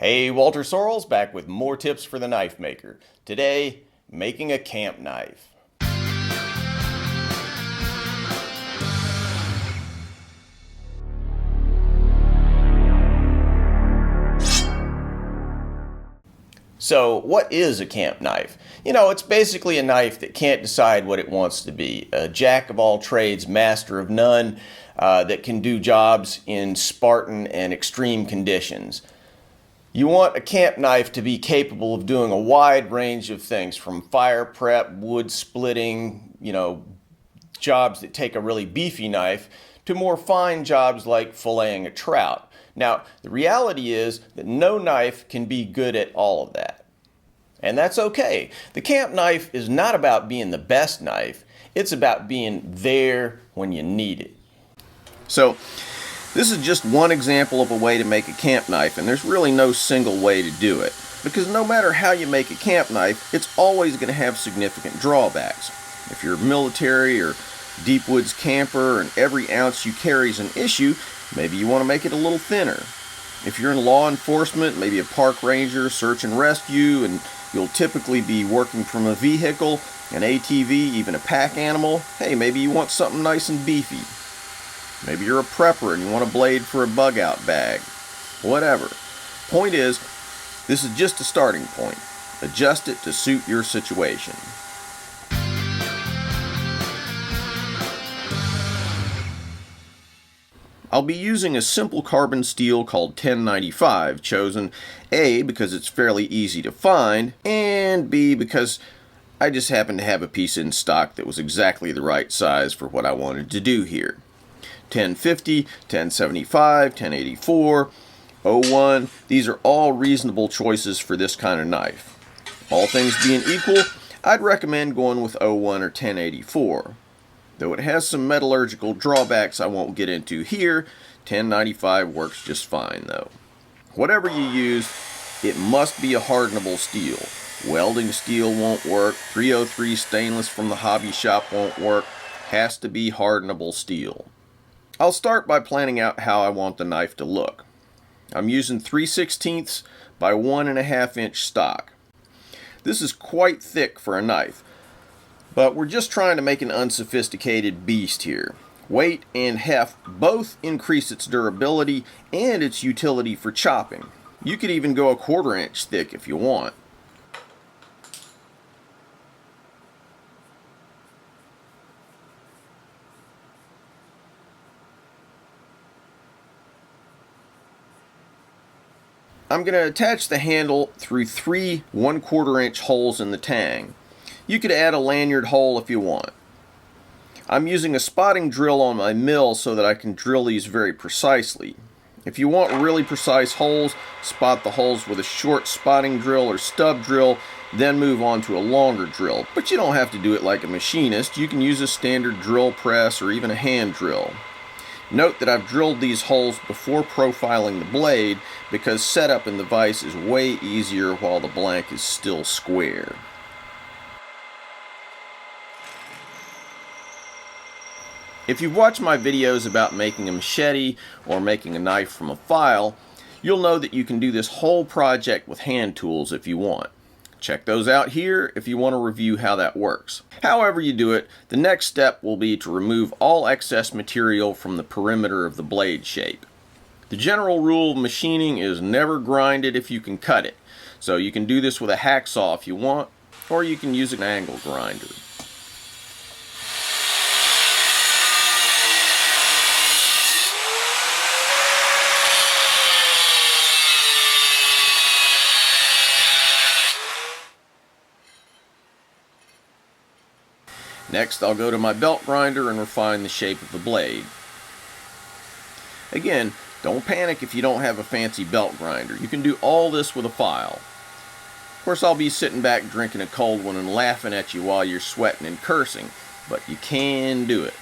Hey, Walter Sorrells back with more tips for the knife maker. Today, making a camp knife. So, what is a camp knife? It's basically a knife that can't decide what it wants to be. A jack of all trades, master of none, that can do jobs in Spartan and extreme conditions. You want a camp knife to be capable of doing a wide range of things, from fire prep, wood splitting, jobs that take a really beefy knife, to more fine jobs like filleting a trout. Now, the reality is that no knife can be good at all of that. And that's okay. The camp knife is not about being the best knife. It's about being there when you need it. So, this is just one example of a way to make a camp knife, and there's really no single way to do it. Because no matter how you make a camp knife, it's always going to have significant drawbacks. If you're military or deep woods camper and every ounce you carry is an issue, maybe you want to make it a little thinner. If you're in law enforcement, maybe a park ranger, search and rescue, and you'll typically be working from a vehicle, an ATV, even a pack animal, hey, maybe you want something nice and beefy. Maybe you're a prepper and you want a blade for a bug out bag. Whatever. Point is, this is just a starting point. Adjust it to suit your situation. I'll be using a simple carbon steel called 1095, chosen A, because it's fairly easy to find, and B, because I just happened to have a piece in stock that was exactly the right size for what I wanted to do here. 1050, 1075, 1084, 01, these are all reasonable choices for this kind of knife. All things being equal, I'd recommend going with 01 or 1084. Though it has some metallurgical drawbacks I won't get into here, 1095 works just fine though. Whatever you use, it must be a hardenable steel. Welding steel won't work, 303 stainless from the hobby shop won't work, has to be hardenable steel. I'll start by planning out how I want the knife to look. I'm using 3/16 by 1.5 inch stock. This is quite thick for a knife, but we're just trying to make an unsophisticated beast here. Weight and heft both increase its durability and its utility for chopping. You could even go 1/4 inch thick if you want. I'm going to attach the handle through 3 1/4 inch holes in the tang. You could add a lanyard hole if you want. I'm using a spotting drill on my mill so that I can drill these very precisely. If you want really precise holes, spot the holes with a short spotting drill or stub drill, then move on to a longer drill. But you don't have to do it like a machinist. You can use a standard drill press or even a hand drill. Note that I've drilled these holes before profiling the blade because setup in the vise is way easier while the blank is still square. If you've watched my videos about making a machete or making a knife from a file, you'll know that you can do this whole project with hand tools if you want. Check those out here if you want to review how that works. However you do it, the next step will be to remove all excess material from the perimeter of the blade shape. The general rule of machining is never grind it if you can cut it. So you can do this with a hacksaw if you want, or you can use an angle grinder. Next, I'll go to my belt grinder and refine the shape of the blade. Again, don't panic if you don't have a fancy belt grinder. You can do all this with a file. Of course, I'll be sitting back drinking a cold one and laughing at you while you're sweating and cursing, but you can do it.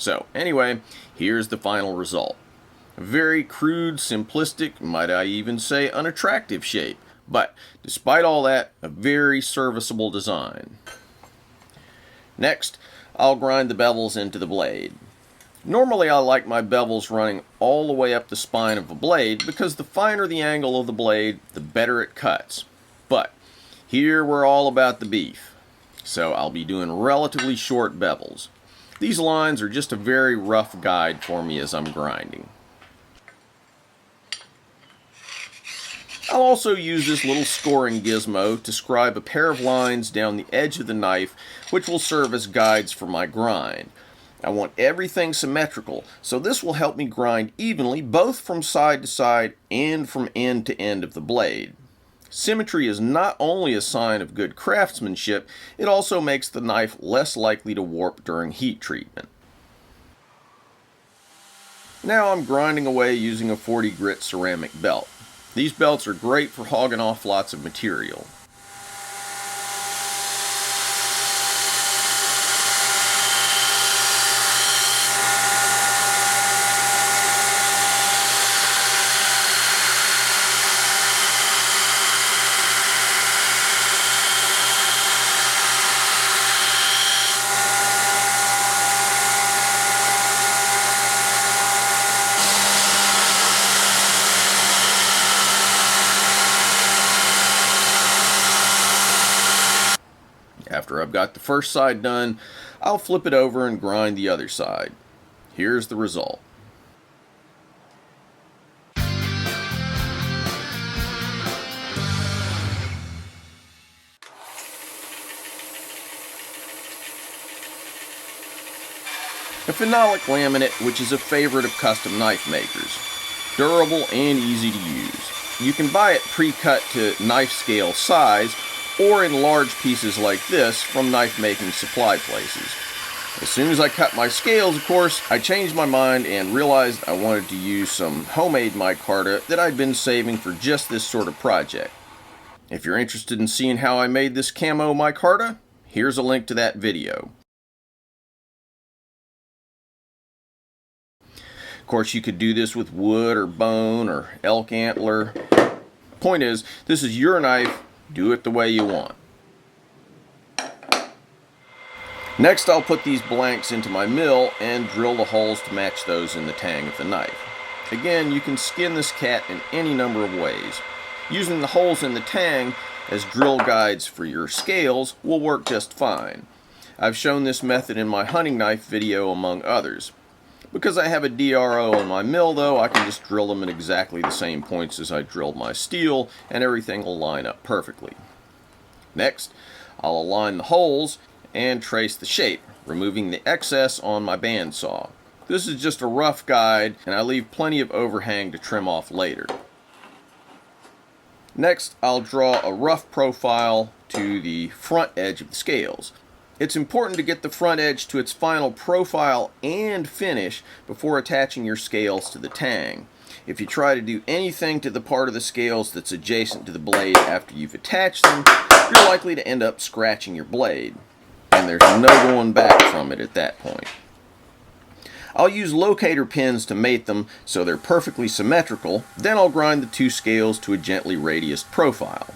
So, Anyway, here's the final result. A very crude, simplistic, might I even say unattractive shape, but despite all that, a very serviceable design. Next, I'll grind the bevels into the blade. Normally I like my bevels running all the way up the spine of a blade because the finer the angle of the blade, the better it cuts. But here we're all about the beef, so I'll be doing relatively short bevels. These lines are just a very rough guide for me as I'm grinding. I'll also use this little scoring gizmo to scribe a pair of lines down the edge of the knife, which will serve as guides for my grind. I want everything symmetrical, so this will help me grind evenly both from side to side and from end to end of the blade. Symmetry is not only a sign of good craftsmanship, it also makes the knife less likely to warp during heat treatment. Now I'm grinding away using a 40 grit ceramic belt. These belts are great for hogging off lots of material. After I've got the first side done, I'll flip it over and grind the other side. Here's the result. A phenolic laminate, which is a favorite of custom knife makers. Durable and easy to use. You can buy it pre-cut to knife scale size, or in large pieces like this from knife making supply places. As soon as I cut my scales, of course, I changed my mind and realized I wanted to use some homemade micarta that I'd been saving for just this sort of project. If you're interested in seeing how I made this camo micarta, here's a link to that video. Of course, you could do this with wood or bone or elk antler. Point is, this is your knife. Do it the way you want. Next, I'll put these blanks into my mill and drill the holes to match those in the tang of the knife. Again, you can skin this cat in any number of ways. Using the holes in the tang as drill guides for your scales will work just fine. I've shown this method in my hunting knife video among others. Because I have a DRO in my mill though, I can just drill them in exactly the same points as I drilled my steel, and everything will line up perfectly. Next, I'll align the holes and trace the shape, removing the excess on my bandsaw. This is just a rough guide, and I leave plenty of overhang to trim off later. Next, I'll draw a rough profile to the front edge of the scales. It's important to get the front edge to its final profile and finish before attaching your scales to the tang. If you try to do anything to the part of the scales that's adjacent to the blade after you've attached them, you're likely to end up scratching your blade. And there's no going back from it at that point. I'll use locator pins to mate them so they're perfectly symmetrical, then I'll grind the two scales to a gently radiused profile.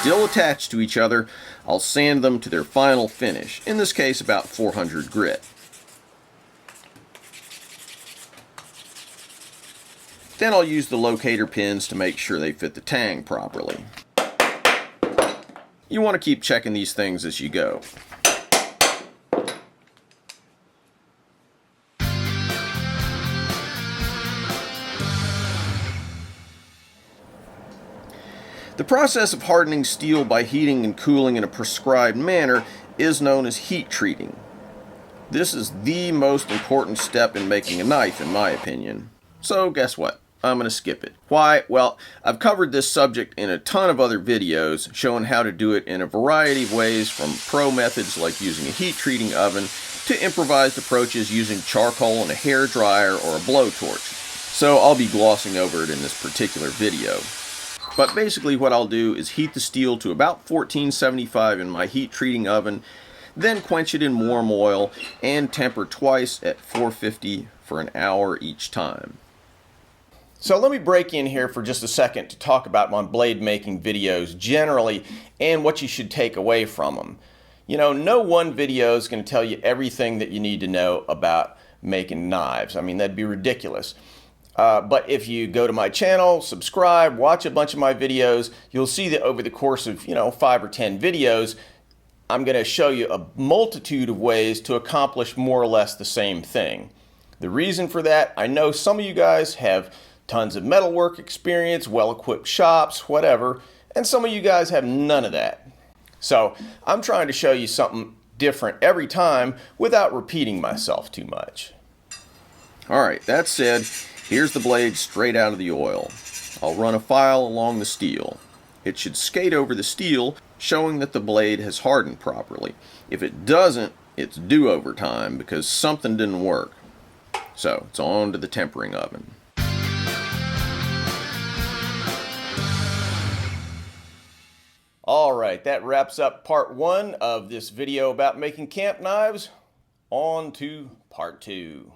Still attached to each other, I'll sand them to their final finish, in this case about 400 grit. Then I'll use the locator pins to make sure they fit the tang properly. You want to keep checking these things as you go. The process of hardening steel by heating and cooling in a prescribed manner is known as heat treating. This is the most important step in making a knife, in my opinion. So guess what? I'm going to skip it. Why? Well, I've covered this subject in a ton of other videos showing how to do it in a variety of ways, from pro methods like using a heat treating oven to improvised approaches using charcoal and a hair dryer or a blowtorch. so I'll be glossing over it in this particular video. But basically what I'll do is heat the steel to about 1475 in my heat treating oven, then quench it in warm oil and temper twice at 450 for an hour each time. So let me break in here for just a second to talk about my blade making videos generally and what you should take away from them. You know, no one video is going to tell you everything that you need to know about making knives. I mean, that'd be ridiculous. But if you go to my channel, subscribe, watch a bunch of my videos, you'll see that over the course of, 5 or 10 videos, I'm going to show you a multitude of ways to accomplish more or less the same thing. The reason for that, I know some of you guys have tons of metalwork experience, well-equipped shops, whatever, and some of you guys have none of that. So I'm trying to show you something different every time without repeating myself too much. Alright, that said, here's the blade straight out of the oil. I'll run a file along the steel. It should skate over the steel, showing that the blade has hardened properly. If it doesn't, it's do-over time because something didn't work. So it's on to the tempering oven. Alright, that wraps up part 1 of this video about making camp knives. On to part 2.